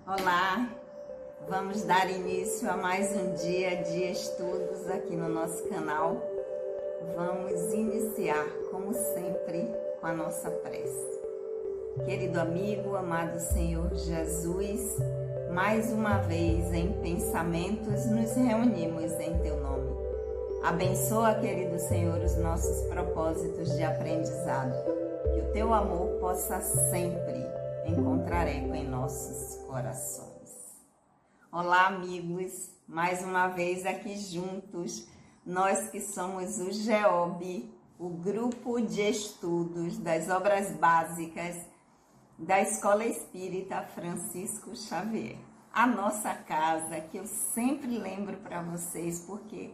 Olá, vamos dar início a mais um dia de estudos aqui no nosso canal. Vamos iniciar, como sempre, com a nossa prece. Querido amigo, amado Senhor Jesus, mais uma vez em pensamentos nos reunimos em Teu nome. Abençoa, querido Senhor, os nossos propósitos de aprendizado. Que o Teu amor possa sempre encontrar eco em nossos corações. Olá, amigos, mais uma vez aqui juntos, nós que somos o GEOB, o Grupo de Estudos das Obras Básicas da Escola Espírita Francisco Xavier. A nossa casa, que eu sempre lembro para vocês, porque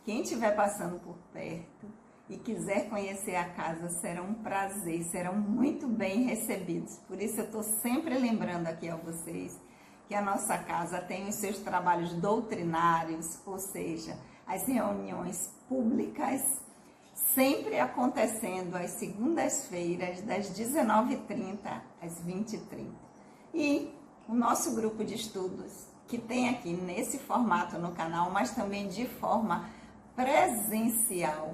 quem estiver passando por perto e quiser conhecer a casa, será um prazer, serão muito bem recebidos. Por isso eu estou sempre lembrando aqui a vocês que a nossa casa tem os seus trabalhos doutrinários, ou seja, as reuniões públicas, sempre acontecendo às segundas-feiras, das 19h30 às 20h30. E o nosso grupo de estudos, que tem aqui nesse formato no canal, mas também de forma presencial.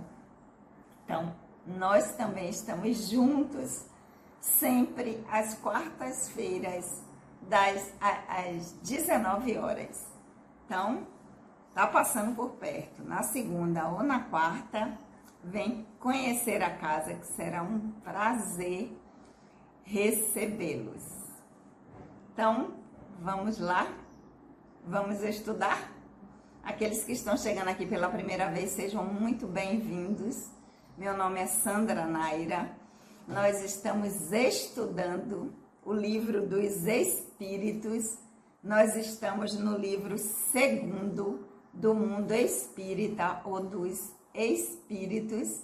Então, nós também estamos juntos, sempre às quartas-feiras, às 19h. Então, tá passando por perto, na segunda ou na quarta, vem conhecer a casa, que será um prazer recebê-los. Então, vamos lá? Vamos estudar? Aqueles que estão chegando aqui pela primeira vez, sejam muito bem-vindos. Meu nome é Sandra Naira. Nós estamos estudando o livro dos Espíritos. Nós estamos no livro 2º do Mundo Espírita, ou dos Espíritos,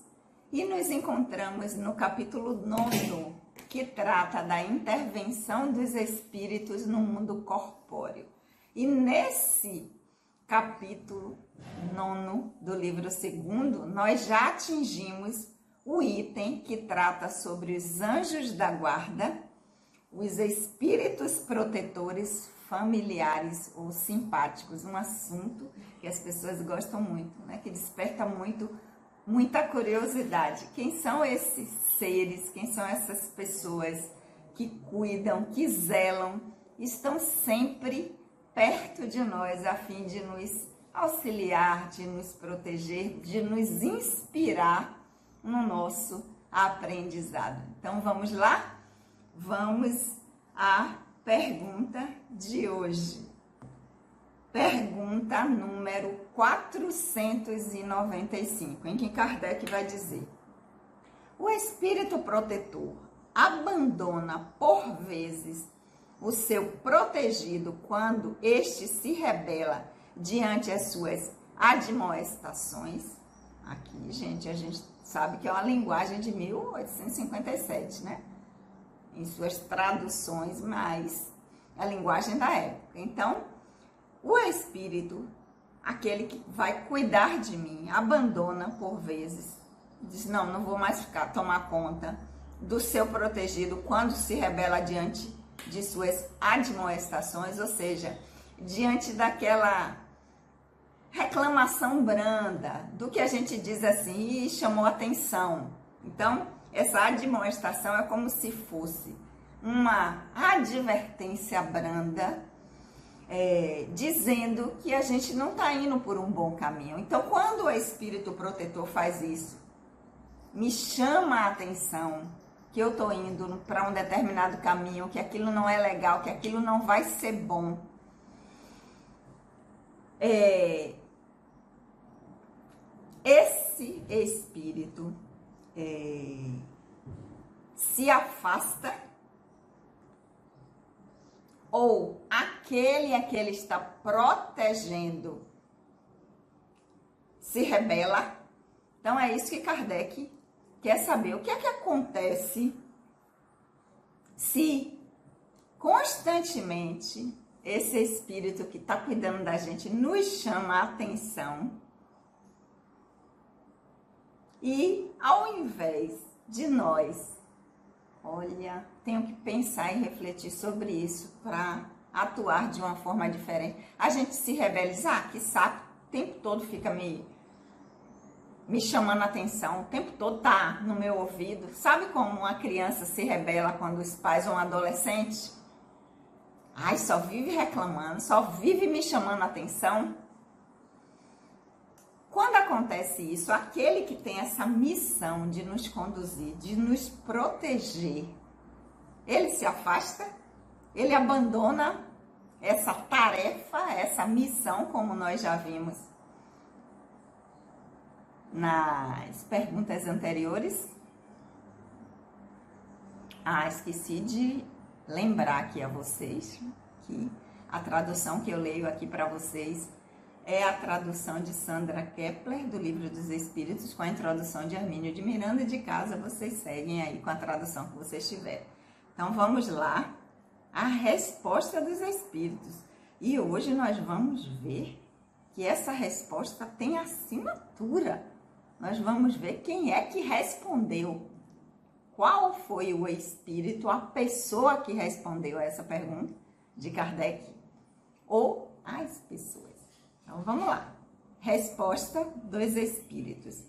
e nos encontramos no capítulo 9, que trata da intervenção dos espíritos no mundo corpóreo. E nesse capítulo 9 do livro 2º, nós já atingimos o item que trata sobre os anjos da guarda, os espíritos protetores familiares ou simpáticos, um assunto que as pessoas gostam muito, né? Que desperta muita curiosidade. Quem são esses seres? Quem são essas pessoas que cuidam, que zelam, estão sempre perto de nós a fim de nos auxiliar, de nos proteger, de nos inspirar no nosso aprendizado. Então vamos lá? Vamos à pergunta de hoje. Pergunta número 495, em que Kardec vai dizer: o espírito protetor abandona por vezes o seu protegido quando este se rebela diante as suas admoestações? Aqui, gente, a gente sabe que é uma linguagem de 1857, né? Em suas traduções, mas a linguagem da época. Então, o espírito, aquele que vai cuidar de mim, abandona por vezes, diz: não vou mais tomar conta do seu protegido quando se rebela diante de suas admoestações, ou seja, diante daquela reclamação branda, do que a gente diz assim, e chamou atenção. Então, essa admoestação é como se fosse uma advertência branda, dizendo que a gente não está indo por um bom caminho. Então, quando o espírito protetor faz isso, me chama a atenção que eu estou indo para um determinado caminho, que aquilo não é legal, que aquilo não vai ser bom. Esse espírito se afasta, ou aquele a que ele está protegendo se rebela. Então é isso que Kardec quer saber. O que é que acontece se constantemente esse espírito que está cuidando da gente nos chama a atenção e, ao invés de nós, olha, tenho que pensar e refletir sobre isso para atuar de uma forma diferente. A gente se rebela, que saco, o tempo todo fica me chamando a atenção, o tempo todo tá no meu ouvido. Sabe como uma criança se rebela quando os pais ou um adolescente? Ai, só vive reclamando, só vive me chamando a atenção. Quando acontece isso, aquele que tem essa missão de nos conduzir, de nos proteger, ele se afasta, ele abandona essa tarefa, essa missão, como nós já vimos nas perguntas anteriores. Esqueci de lembrar aqui a vocês que a tradução que eu leio aqui para vocês é a tradução de Sandra Kepler, do Livro dos Espíritos, com a introdução de Hermínio de Miranda. De casa, vocês seguem aí com a tradução que vocês tiverem. Então, vamos lá. A resposta dos Espíritos. E hoje nós vamos ver que essa resposta tem assinatura. Nós vamos ver quem é que respondeu. Qual foi o Espírito, a pessoa que respondeu a essa pergunta de Kardec? Ou as pessoas. Então, vamos lá. Resposta dos Espíritos.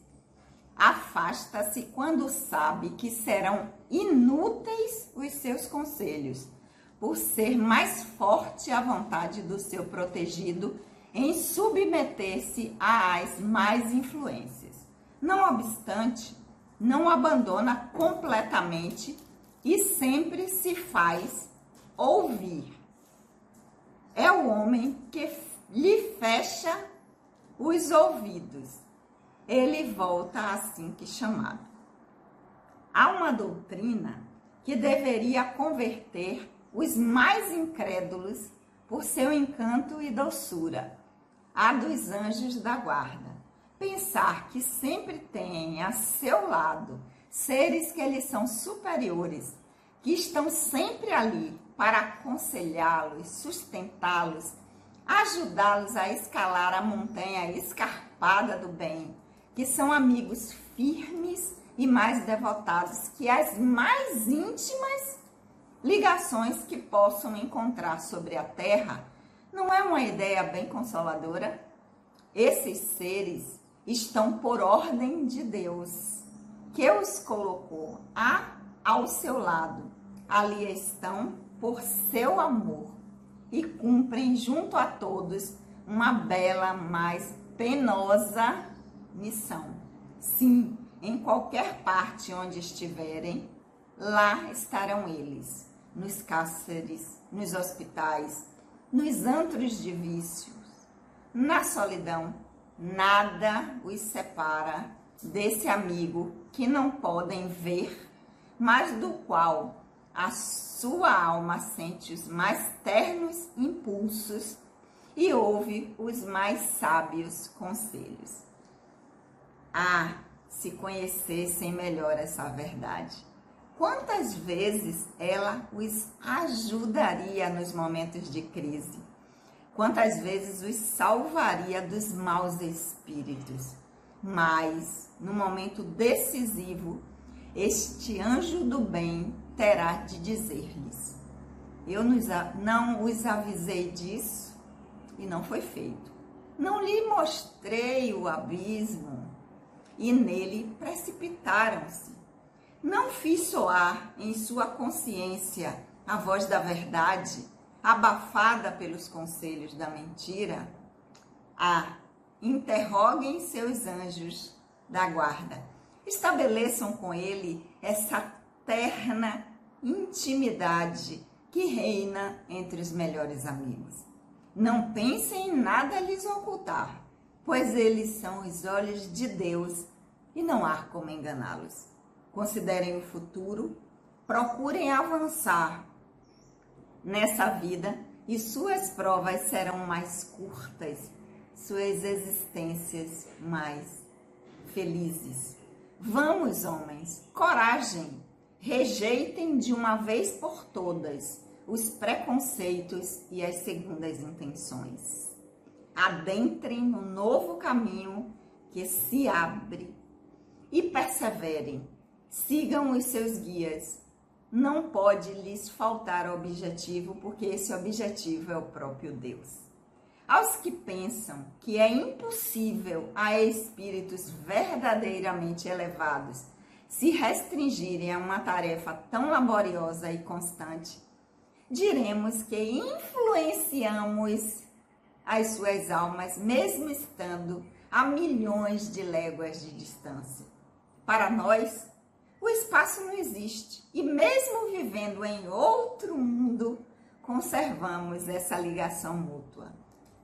Afasta-se quando sabe que serão inúteis os seus conselhos, por ser mais forte a vontade do seu protegido em submeter-se às más influências. Não obstante, não abandona completamente e sempre se faz ouvir. É o homem que lhe fecha os ouvidos. Ele volta assim que chamado. Há uma doutrina que deveria converter os mais incrédulos por seu encanto e doçura, a dos anjos da guarda. Pensar que sempre tem a seu lado seres que lhes são superiores, que estão sempre ali para aconselhá-los, sustentá-los, ajudá-los a escalar a montanha escarpada do bem, que são amigos firmes e mais devotados que as mais íntimas ligações que possam encontrar sobre a terra. Não é uma ideia bem consoladora? Esses seres estão por ordem de Deus, que os colocou ao seu lado. Ali estão por seu amor e cumprem junto a todos uma bela, mas penosa missão. Sim, em qualquer parte onde estiverem, lá estarão eles, nos cárceres, nos hospitais, nos antros de vícios, na solidão. Nada os separa desse amigo que não podem ver, mas do qual a sua alma sente os mais ternos impulsos e ouve os mais sábios conselhos. Se conhecessem melhor essa verdade, quantas vezes ela os ajudaria nos momentos de crise? Quantas vezes os salvaria dos maus espíritos? Mas, no momento decisivo, este anjo do bem terá de dizer-lhes: eu não os avisei disso e não foi feito. Não lhe mostrei o abismo e nele precipitaram-se. Não fiz soar em sua consciência a voz da verdade, abafada pelos conselhos da mentira. Interroguem seus anjos da guarda. Estabeleçam com ele essa terna intimidade que reina entre os melhores amigos. Não pensem em nada lhes ocultar, pois eles são os olhos de Deus e não há como enganá-los. Considerem o futuro, procurem avançar nessa vida e suas provas serão mais curtas, suas existências mais felizes. Vamos, homens, coragem, rejeitem de uma vez por todas os preconceitos e as segundas intenções. Adentrem no novo caminho que se abre e perseverem. Sigam os seus guias, não pode lhes faltar objetivo, porque esse objetivo é o próprio Deus. Aos que pensam que é impossível a espíritos verdadeiramente elevados se restringirem a uma tarefa tão laboriosa e constante, diremos que influenciamos as suas almas, mesmo estando a milhões de léguas de distância. Para nós, o espaço não existe, e mesmo vivendo em outro mundo, conservamos essa ligação mútua.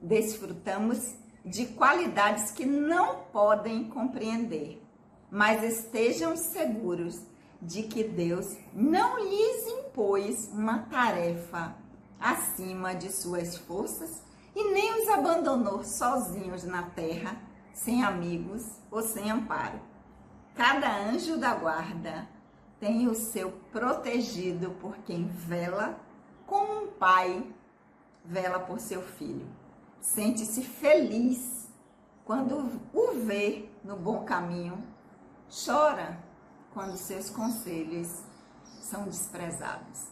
Desfrutamos de qualidades que não podem compreender, mas estejam seguros de que Deus não lhes impôs uma tarefa acima de suas forças e nem os abandonou sozinhos na terra, sem amigos ou sem amparo. Cada anjo da guarda tem o seu protegido por quem vela, como um pai vela por seu filho. Sente-se feliz quando o vê no bom caminho, chora quando seus conselhos são desprezados.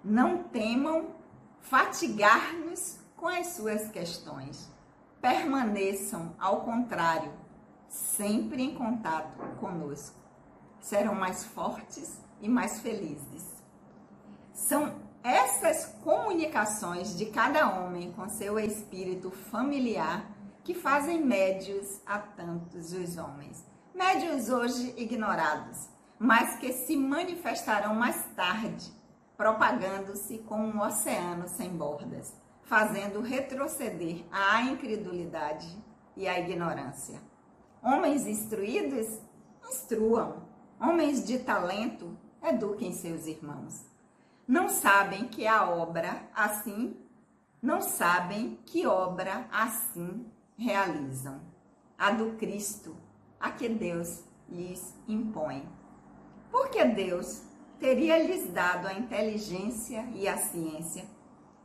Não temam fatigar-nos com as suas questões. Permaneçam, ao contrário, sempre em contato conosco. Serão mais fortes e mais felizes. São essas comunicações de cada homem com seu espírito familiar que fazem médios a tantos os homens. Médios hoje ignorados, mas que se manifestarão mais tarde, propagando-se como um oceano sem bordas, fazendo retroceder a incredulidade e a ignorância. Homens instruídos, instruam. Homens de talento, eduquem seus irmãos. Não sabem que obra assim realizam. A do Cristo, a que Deus lhes impõe. Porque Deus teria lhes dado a inteligência e a ciência,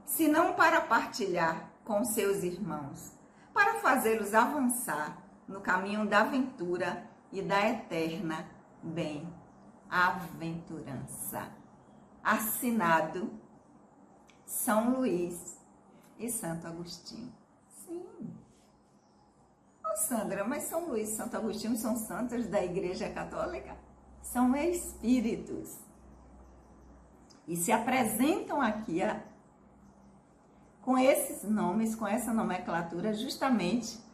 senão para partilhar com seus irmãos, para fazê-los avançar no caminho da aventura e da eterna bem-aventurança. Assinado São Luís e Santo Agostinho. Sim. Ô Sandra, mas São Luís e Santo Agostinho são santos da Igreja Católica? São espíritos. E se apresentam aqui com esses nomes, com essa nomenclatura, justamente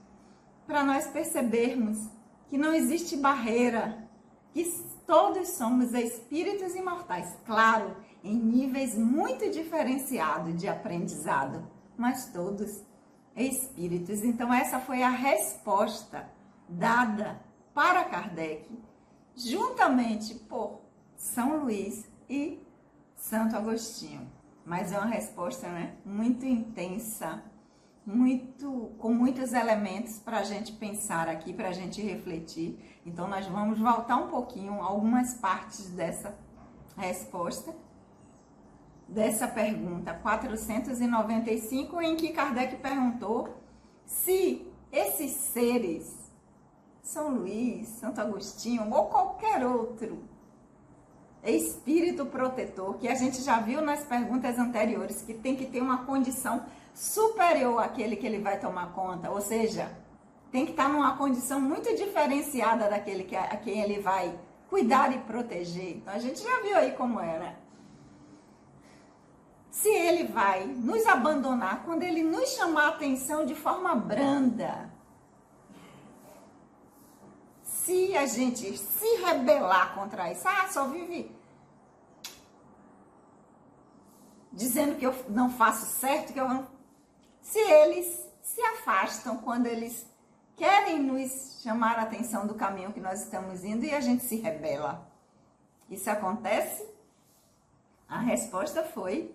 para nós percebermos que não existe barreira, que todos somos espíritos imortais, claro, em níveis muito diferenciados de aprendizado, mas todos espíritos. Então essa foi a resposta dada para Kardec, juntamente por São Luís e Santo Agostinho. Mas é uma resposta, né, muito intensa, com muitos elementos para a gente pensar aqui, para a gente refletir. Então, nós vamos voltar um pouquinho a algumas partes dessa resposta, dessa pergunta 495, em que Kardec perguntou se esses seres, São Luís, Santo Agostinho ou qualquer outro espírito protetor, que a gente já viu nas perguntas anteriores, que tem que ter uma condição superior àquele que ele vai tomar conta, ou seja, tem que estar numa condição muito diferenciada daquele a quem ele vai cuidar e proteger. Então a gente já viu aí como é, né? Se ele vai nos abandonar quando ele nos chamar a atenção de forma branda, se a gente se rebelar contra isso, só vive dizendo que eu não faço certo, que eu não... Se eles se afastam quando eles querem nos chamar a atenção do caminho que nós estamos indo e a gente se rebela, isso acontece? A resposta foi: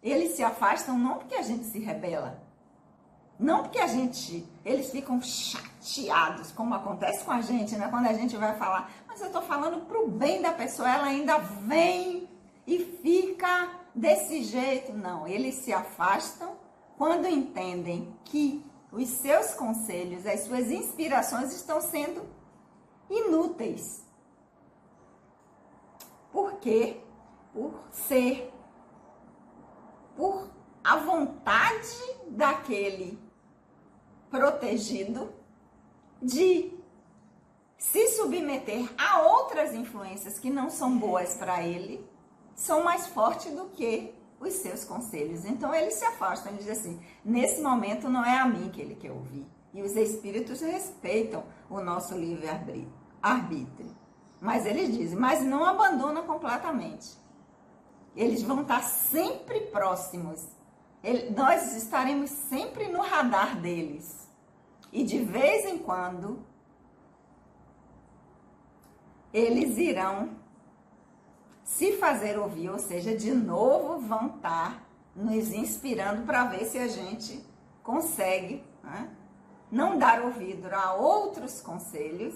eles se afastam não porque a gente se rebela, não porque eles ficam chateados, como acontece com a gente, né? Quando a gente vai falar, mas eu estou falando para o bem da pessoa, ela ainda vem e fica desse jeito. Não, eles se afastam quando entendem que os seus conselhos, as suas inspirações estão sendo inúteis. Porque por a vontade daquele protegido de se submeter a outras influências que não são boas para ele, são mais fortes do que os seus conselhos. Então ele se afasta, ele diz assim, nesse momento não é a mim que ele quer ouvir. E os espíritos respeitam o nosso livre-arbítrio. Mas eles dizem, mas não abandona completamente. Eles vão estar sempre próximos. Nós estaremos sempre no radar deles. E de vez em quando, eles irão se fazer ouvir, ou seja, de novo vão estar nos inspirando para ver se a gente consegue, né, não dar ouvido a outros conselhos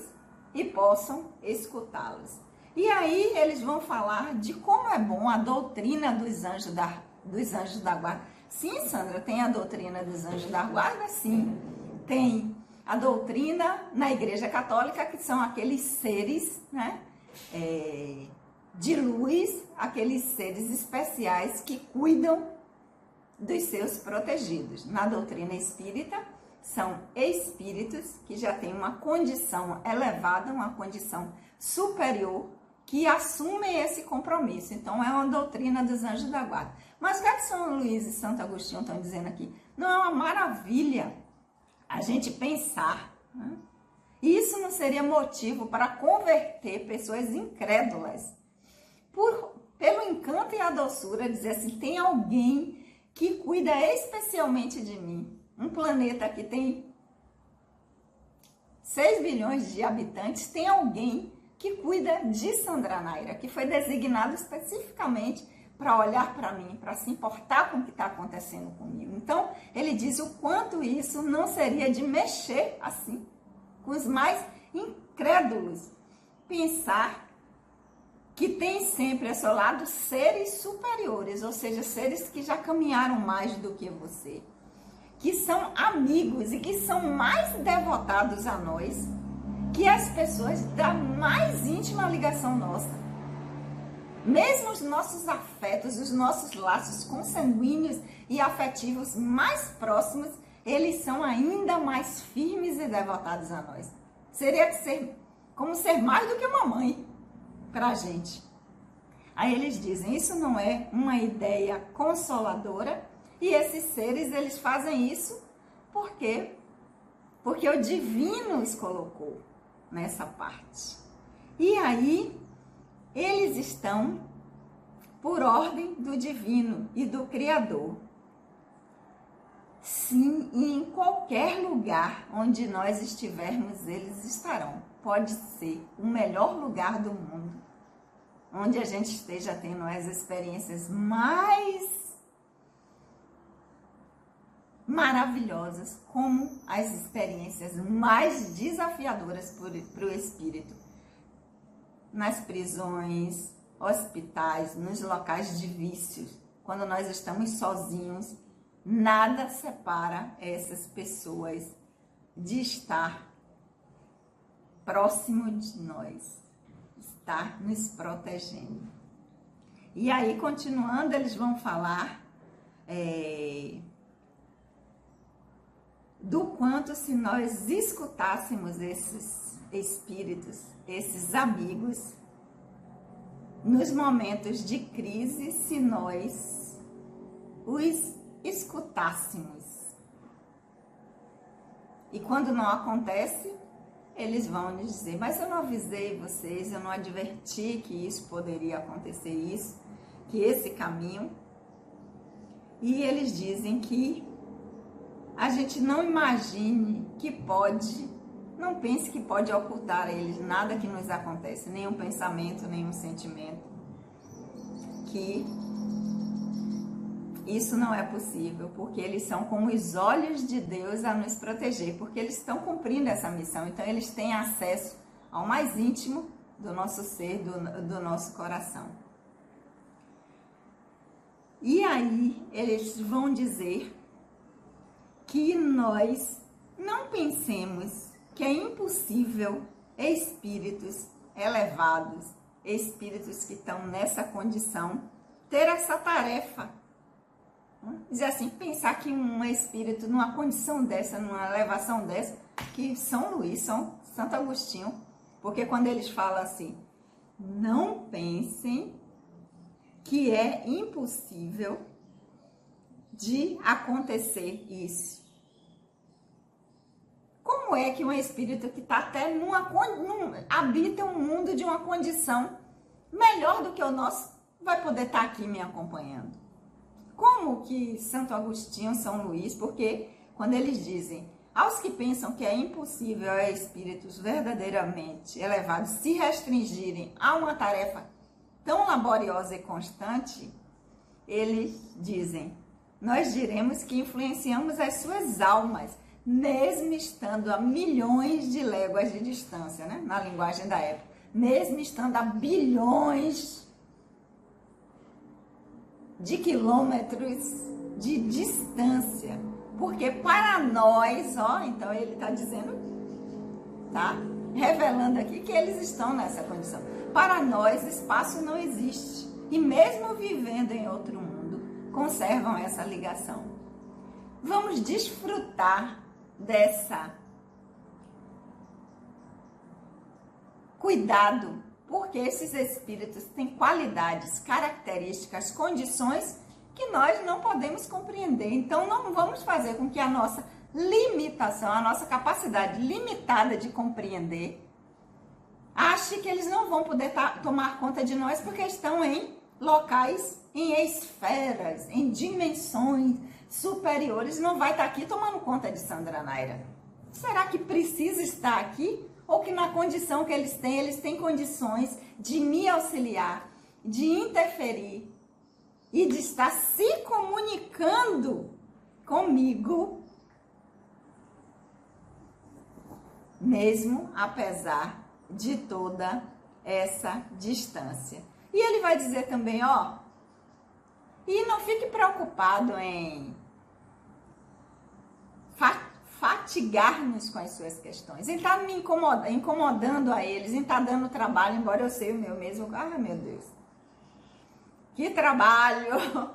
e possam escutá-los. E aí eles vão falar de como é bom a doutrina dos anjos da guarda. Sim, Sandra, tem a doutrina dos anjos da guarda? Sim. Tem a doutrina na Igreja Católica, que são aqueles seres, né, de luz, aqueles seres especiais que cuidam dos seus protegidos. Na doutrina espírita, são espíritos que já têm uma condição elevada, uma condição superior, que assumem esse compromisso. Então, é uma doutrina dos anjos da guarda. Mas o que São Luís e Santo Agostinho estão dizendo aqui? Não é uma maravilha a gente pensar, né? Isso não seria motivo para converter pessoas incrédulas pelo encanto e a doçura, dizer assim, tem alguém que cuida especialmente de mim. Um planeta que tem 6 bilhões de habitantes, tem alguém que cuida de Sandra Naira, que foi designado especificamente para olhar para mim, para se importar com o que está acontecendo comigo. Então, ele diz o quanto isso não seria de mexer assim com os mais incrédulos. Pensar que tem sempre ao seu lado seres superiores, ou seja, seres que já caminharam mais do que você, que são amigos e que são mais devotados a nós que as pessoas da mais íntima ligação nossa. Mesmo os nossos afetos, os nossos laços consanguíneos e afetivos mais próximos, eles são ainda mais firmes e devotados a nós. Seria como ser mais do que uma mãe para a gente. Aí eles dizem, isso não é uma ideia consoladora, e esses seres, eles fazem isso porque o divino os colocou nessa parte. E aí, eles estão por ordem do divino e do Criador. Sim, e em qualquer lugar onde nós estivermos, eles estarão. Pode ser o melhor lugar do mundo, onde a gente esteja tendo as experiências mais maravilhosas, como as experiências mais desafiadoras para o espírito. Nas prisões, hospitais, nos locais de vícios, quando nós estamos sozinhos, nada separa essas pessoas de estar próximo de nós, estar nos protegendo. E aí, continuando, eles vão falar do quanto, se nós escutássemos esses espíritos, esses amigos, nos momentos de crise, se nós os escutássemos. E quando não acontece, eles vão nos dizer, mas eu não avisei vocês, eu não adverti que isso poderia acontecer, isso, que esse caminho. E eles dizem que a gente não imagine que pode, não pense que pode ocultar a eles nada que nos acontece, nenhum pensamento, nenhum sentimento, que isso não é possível, porque eles são como os olhos de Deus a nos proteger, porque eles estão cumprindo essa missão, então eles têm acesso ao mais íntimo do nosso ser, do nosso coração. E aí eles vão dizer que nós não pensemos que é impossível espíritos elevados, espíritos que estão nessa condição ter essa tarefa. Dizer assim, pensar que um espírito numa condição dessa, numa elevação dessa, que São Luís, Santo Agostinho, porque quando eles falam assim, não pensem que é impossível de acontecer isso. Como é que um espírito que está até habita um mundo de uma condição melhor do que o nosso vai poder estar aqui me acompanhando? Como que Santo Agostinho, São Luís, porque quando eles dizem aos que pensam que é impossível a espíritos verdadeiramente elevados se restringirem a uma tarefa tão laboriosa e constante, eles dizem, nós diremos que influenciamos as suas almas, mesmo estando a milhões de léguas de distância, né? Na linguagem da época, mesmo estando a bilhões de quilômetros de distância, porque para nós, então ele está dizendo, tá? Revelando aqui que eles estão nessa condição. Para nós, espaço não existe. E mesmo vivendo em outro mundo, conservam essa ligação. Vamos desfrutar dessa cuidado, porque esses espíritos têm qualidades, características, condições que nós não podemos compreender. Então, não vamos fazer com que a nossa limitação, a nossa capacidade limitada de compreender, ache que eles não vão poder tomar conta de nós porque estão em locais, em esferas, em dimensões superiores. Não vai estar aqui tomando conta de Sandra Naira. Será que precisa estar aqui? Ou que na condição que eles têm condições de me auxiliar, de interferir e de estar se comunicando comigo, mesmo apesar de toda essa distância. E ele vai dizer também, e não fique preocupado em fatigar-nos com as suas questões, em estar me incomodando a eles, em estar dando trabalho, embora eu sei o meu mesmo. Meu Deus, que trabalho!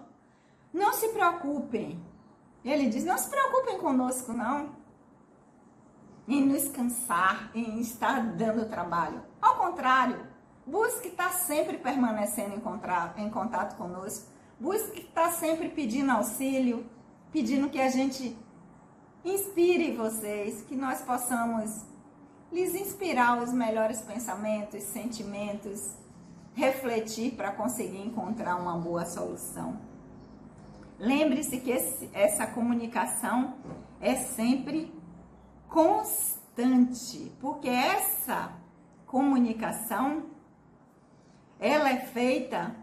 Não se preocupem. Ele diz, não se preocupem conosco, não, em nos cansar, em estar dando trabalho. Ao contrário, busque estar sempre permanecendo em contato conosco, busque estar sempre pedindo auxílio, pedindo que a gente inspire vocês, que nós possamos lhes inspirar os melhores pensamentos, sentimentos, refletir para conseguir encontrar uma boa solução. Lembre-se que essa comunicação é sempre constante, porque essa comunicação, ela é feita,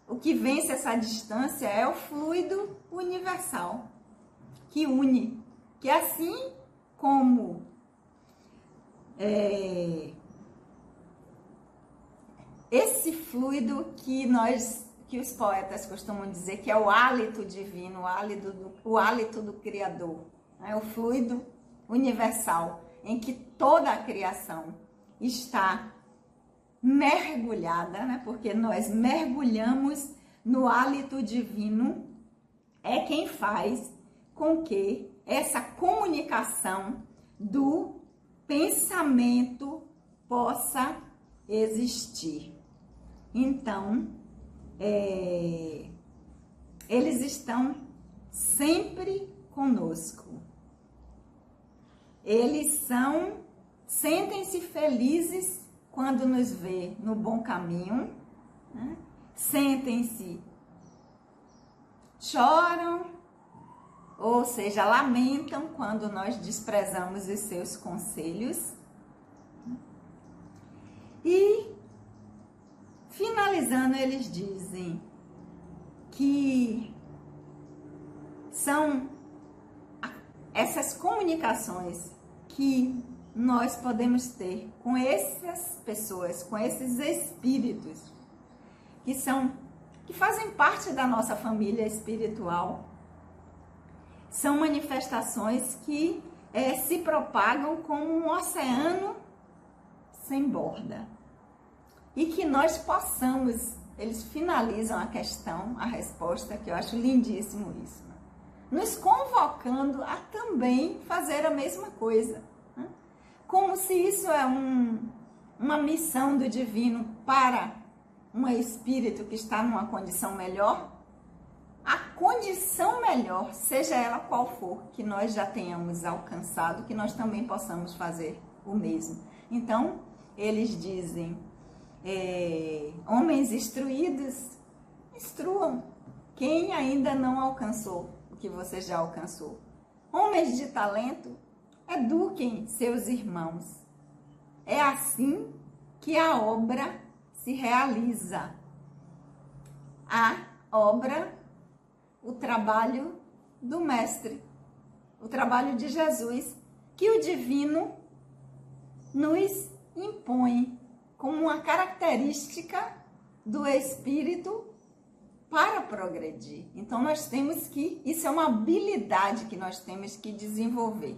o que vence essa distância é o fluido universal, que une, que assim como esse fluido que os poetas costumam dizer que é o hálito divino, o hálito do Criador, né? O fluido universal em que toda a criação está mergulhada, né? Porque nós mergulhamos no hálito divino, é quem faz com que essa comunicação do pensamento possa existir. Então, eles estão sempre conosco. Eles sentem-se felizes quando nos vê no bom caminho, né? Sentem-se, choram, ou seja, lamentam quando nós desprezamos os seus conselhos. E, finalizando, eles dizem que são essas comunicações que nós podemos ter com essas pessoas, com esses espíritos que fazem parte da nossa família espiritual. São manifestações que se propagam como um oceano sem borda. e que nós possamos, eles finalizam a questão, a resposta, que eu acho lindíssimo isso, né? Nos convocando a também fazer a mesma coisa, né? Como se isso é uma missão do divino para um espírito que está numa condição melhor. A condição melhor, seja ela qual for, que nós já tenhamos alcançado, que nós também possamos fazer o mesmo. Então, eles dizem, homens instruídos, instruam quem ainda não alcançou o que você já alcançou. Homens de talento, eduquem seus irmãos. É assim que a obra se realiza. A obra, o trabalho do Mestre, o trabalho de Jesus, que o divino nos impõe como uma característica do espírito para progredir. Então nós temos que, isso é uma habilidade que nós temos que desenvolver.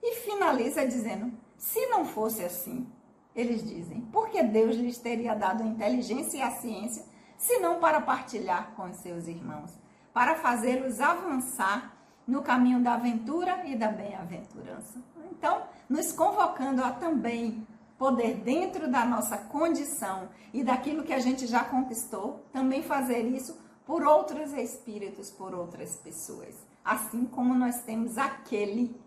E finaliza dizendo, se não fosse assim, eles dizem, porque Deus lhes teria dado a inteligência e a ciência, senão para partilhar com os seus irmãos, para fazê-los avançar no caminho da aventura e da bem-aventurança. Então, nos convocando a também poder, dentro da nossa condição e daquilo que a gente já conquistou, também fazer isso por outros espíritos, por outras pessoas. Assim como nós temos aquele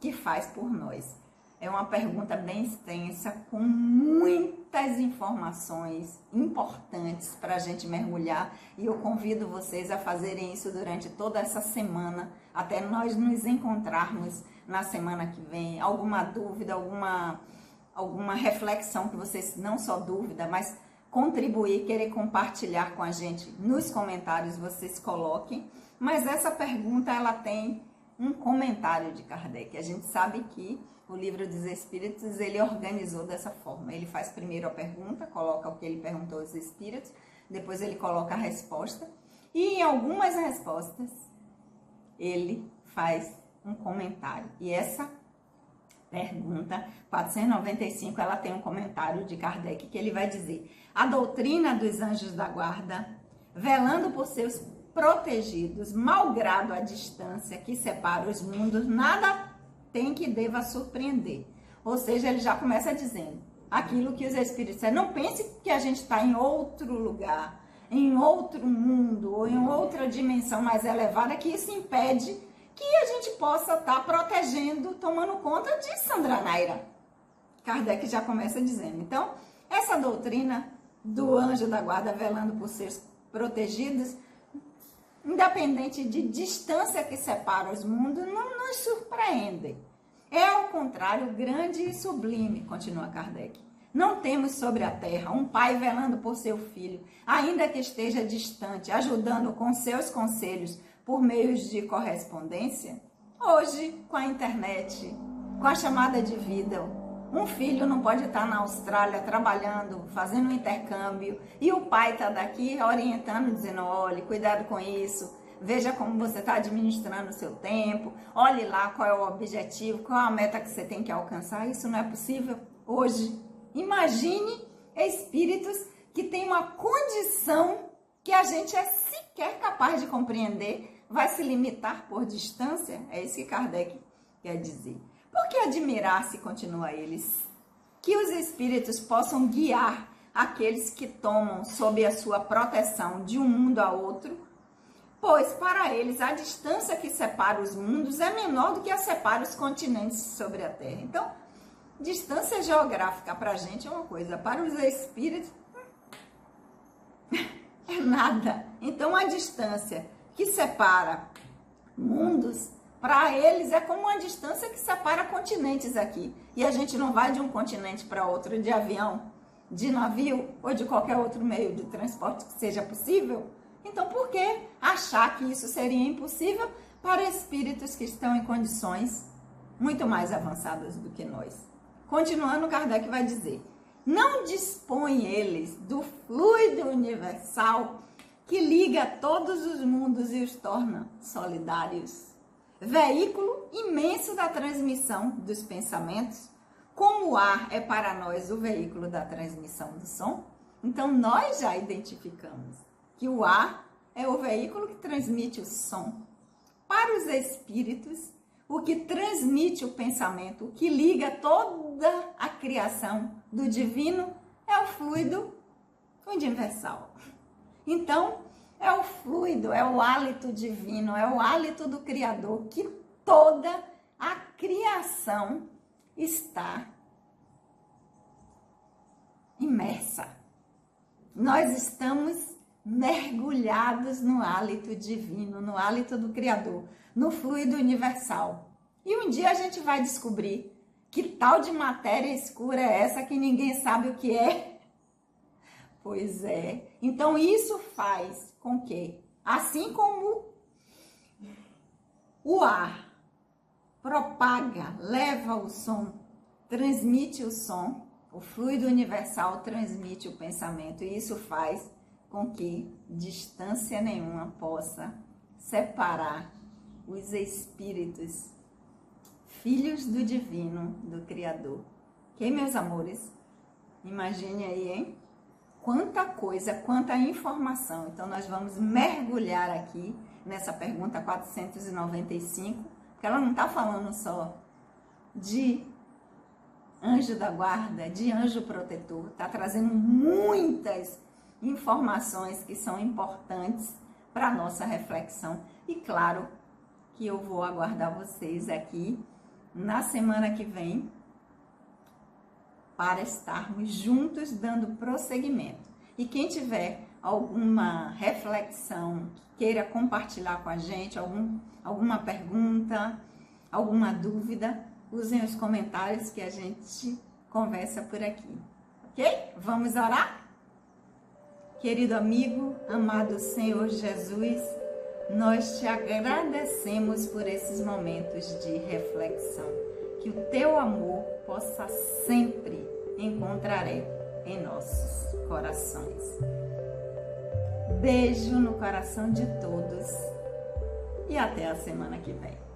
que faz por nós. É uma pergunta bem extensa, com muitas informações importantes para a gente mergulhar. E eu convido vocês a fazerem isso durante toda essa semana, até nós nos encontrarmos na semana que vem. Alguma dúvida, alguma reflexão que vocês, não só dúvida, mas contribuir, querer compartilhar com a gente nos comentários, vocês coloquem. Mas essa pergunta, ela tem um comentário de Kardec. A gente sabe que o Livro dos Espíritos, ele organizou dessa forma. Ele faz primeiro a pergunta, coloca o que ele perguntou aos espíritos, depois ele coloca a resposta, e em algumas respostas ele faz um comentário. E essa pergunta 495, ela tem um comentário de Kardec que ele vai dizer: a doutrina dos anjos da guarda, velando por seus protegidos, malgrado a distância que separa os mundos, nada tem que deva surpreender. Ou seja, ele já começa dizendo aquilo que os espíritos dizem. Não pense que a gente está em outro lugar, em outro mundo, ou em outra dimensão mais elevada, que isso impede que a gente possa estar protegendo, tomando conta de Sandra Naira. Kardec já começa dizendo. Então, essa doutrina do anjo da guarda velando por seus protegidos, independente de distância que separa os mundos, não nos surpreende. É, ao contrário, grande e sublime, continua Kardec. Não temos sobre a terra um pai velando por seu filho, ainda que esteja distante, ajudando com seus conselhos por meios de correspondência? Hoje, com a internet, com a chamada de vídeo, um filho não pode estar na Austrália trabalhando, fazendo um intercâmbio, e o pai está daqui orientando, dizendo, olhe, cuidado com isso, veja como você está administrando o seu tempo, olhe lá qual é o objetivo, qual é a meta que você tem que alcançar. Isso não é possível hoje. Imagine espíritos que têm uma condição que a gente é sequer capaz de compreender, vai se limitar por distância? É isso que Kardec quer dizer. Por que admirar-se, continua eles, que os espíritos possam guiar aqueles que tomam sob a sua proteção de um mundo a outro? Pois para eles a distância que separa os mundos é menor do que a separa os continentes sobre a Terra. Então, distância geográfica para a gente é uma coisa, para os espíritos é nada. Então, a distância que separa mundos, para eles é como uma distância que separa continentes aqui. E a gente não vai de um continente para outro de avião, de navio ou de qualquer outro meio de transporte que seja possível. Então, por que achar que isso seria impossível para espíritos que estão em condições muito mais avançadas do que nós? Continuando, Kardec vai dizer: não dispõem eles do fluido universal que liga todos os mundos e os torna solidários, veículo imenso da transmissão dos pensamentos, como o ar é para nós o veículo da transmissão do som, então nós já identificamos que o ar é o veículo que transmite o som. Para os espíritos, o que transmite o pensamento, o que liga toda a criação do divino é o fluido universal. Então, é o fluido, é o hálito divino, é o hálito do Criador que toda a criação está imersa. Nós estamos mergulhados no hálito divino, no hálito do Criador, no fluido universal. E um dia a gente vai descobrir que tal de matéria escura é essa que ninguém sabe o que é. Pois é. Então isso faz com que, assim como o ar propaga, leva o som, transmite o som, o fluido universal transmite o pensamento, e isso faz com que distância nenhuma possa separar os espíritos, filhos do divino, do Criador. Ok, meus amores? Imagine aí, hein? Quanta coisa, quanta informação. Então, nós vamos mergulhar aqui nessa pergunta 495, porque ela não está falando só de anjo da guarda, de anjo protetor, está trazendo muitas informações que são importantes para a nossa reflexão. E claro que eu vou aguardar vocês aqui na semana que vem para estarmos juntos dando prosseguimento. E quem tiver alguma reflexão, queira compartilhar com a gente, alguma pergunta, alguma dúvida, usem os comentários que a gente conversa por aqui. Ok? Vamos orar? Querido amigo, amado Senhor Jesus, nós te agradecemos por esses momentos de reflexão. Que o teu amor possa sempre encontrar em nossos corações. Beijo no coração de todos e até a semana que vem.